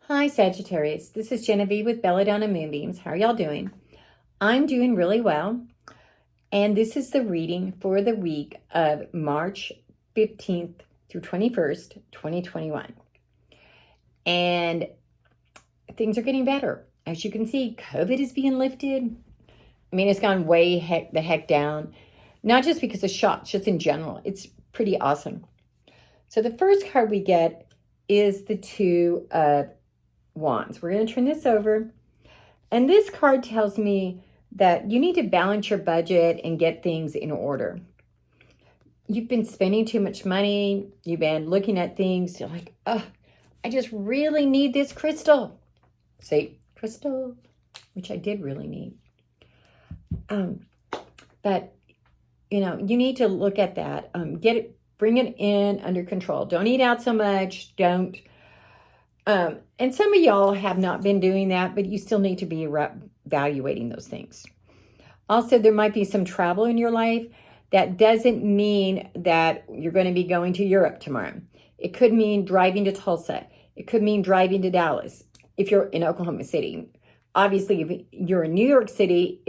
Hi, Sagittarius. This is Genevieve with Belladonna and Moonbeams. How are y'all doing? I'm doing really well. And this is the reading for the week of March 15th through 21st, 2021. And things are getting better. As you can see, COVID is being lifted. I mean, it's gone way the heck down. Not just because of shots, just in general. It's pretty awesome. So the first card we get is the Two of Wands. We're going to turn this over. And this card tells me that you need to balance your budget and get things in order. You've been spending too much money. You've been looking at things. You're like, oh, I just really need this crystal. Say, crystal, which I did really need. But, you need to look at that. Bring it in under control. Don't eat out so much. Don't. And some of y'all have not been doing that, but you still need to be evaluating those things. Also, there might be some travel in your life. That doesn't mean that you're going to be going to Europe tomorrow. It could mean driving to Tulsa. It could mean driving to Dallas if you're in Oklahoma City. Obviously, if you're in New York City,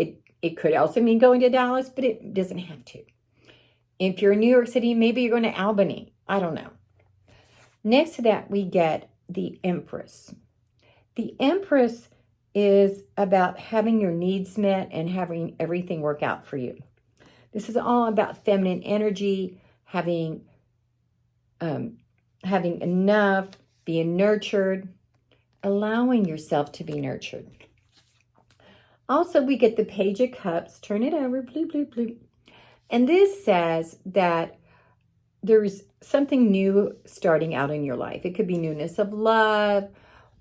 it could also mean going to Dallas, but it doesn't have to. If you're in New York City, maybe you're going to Albany. I don't know. Next to that, we get the Empress. The Empress is about having your needs met and having everything work out for you. This is all about feminine energy, having enough, being nurtured, allowing yourself to be nurtured. Also, we get the Page of Cups. Turn it over, bloop, bloop, bloop. And this says that there's something new starting out in your life. It could be newness of love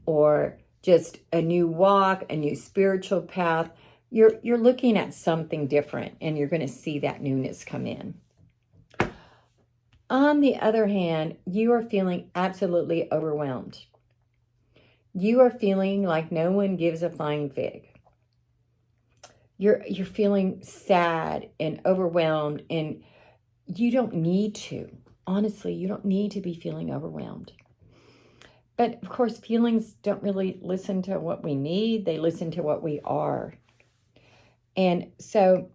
or just a new walk, a new spiritual path. You're looking at something different and you're going to see that newness come in. On the other hand, you are feeling absolutely overwhelmed. You are feeling like no one gives a flying fig. You're feeling sad and overwhelmed, and you don't need to. Honestly, you don't need to be feeling overwhelmed. But of course, feelings don't really listen to what we need. They listen to what we are. And so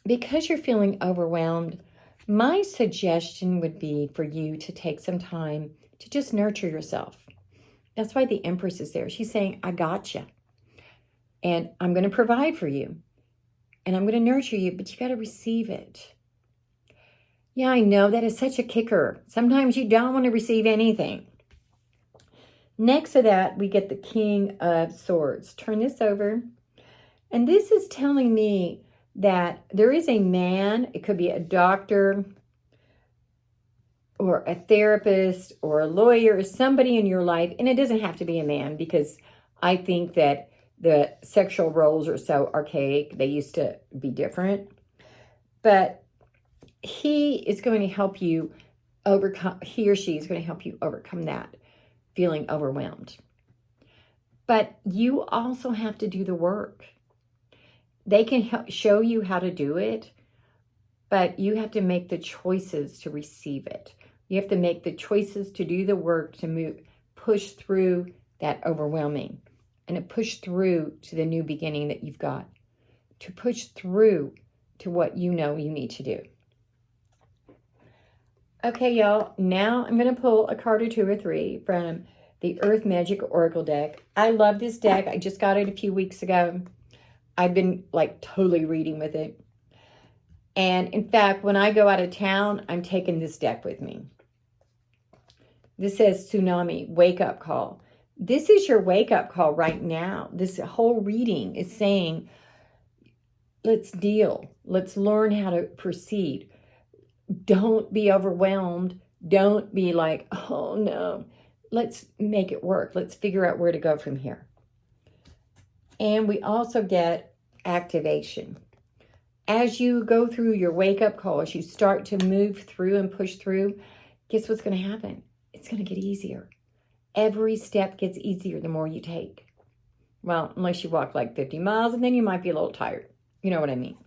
because you're feeling overwhelmed, my suggestion would be for you to take some time to just nurture yourself. That's why the Empress is there. She's saying, I got you. And I'm going to provide for you. And I'm going to nurture you, but you got to receive it. Yeah, I know that is such a kicker. Sometimes you don't want to receive anything. Next to that, we get the King of Swords. Turn this over. And this is telling me that there is a man, it could be a doctor or a therapist or a lawyer or somebody in your life. And it doesn't have to be a man, because I think that the sexual roles are so archaic. They used to be different. But he is going to help you overcome, he or she is going to help you overcome that feeling overwhelmed. But you also have to do the work. They can help show you how to do it, but you have to make the choices to receive it. You have to make the choices to do the work, to push through that overwhelming, and to push through to the new beginning that you've got, to push through to what you know you need to do. Okay, y'all, now I'm going to pull a card or two or three from the Earth Magic Oracle deck. I love this deck. I just got it a few weeks ago. I've been like totally reading with it. And in fact, when I go out of town, I'm taking this deck with me. This says Tsunami, Wake Up Call. This is your wake up call right now. This whole reading is saying, let's deal. Let's learn how to proceed. Don't be overwhelmed. Don't be like, oh no. Let's make it work. Let's figure out where to go from here. And we also get activation. As you go through your wake-up call, as you start to move through and push through, guess what's going to happen? It's going to get easier. Every step gets easier the more you take. Well, unless you walk like 50 miles, and then you might be a little tired. You know what I mean?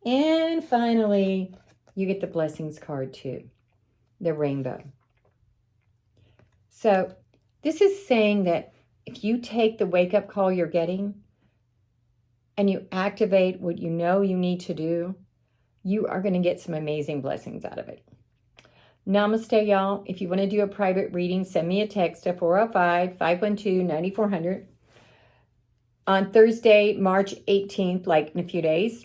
And finally, you get the blessings card too, the rainbow. So this is saying that if you take the wake-up call you're getting and you activate what you know you need to do, you are going to get some amazing blessings out of it. Namaste, y'all. If you want to do a private reading, send me a text at 405-512-9400. On Thursday, March 18th, like in a few days,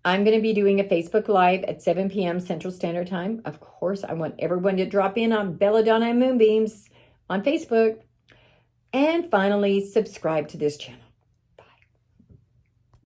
I'm going to be doing a Facebook Live at 7 p.m. Central Standard Time. Of course, I want everyone to drop in on Belladonna and Moonbeams on Facebook. And finally, subscribe to this channel.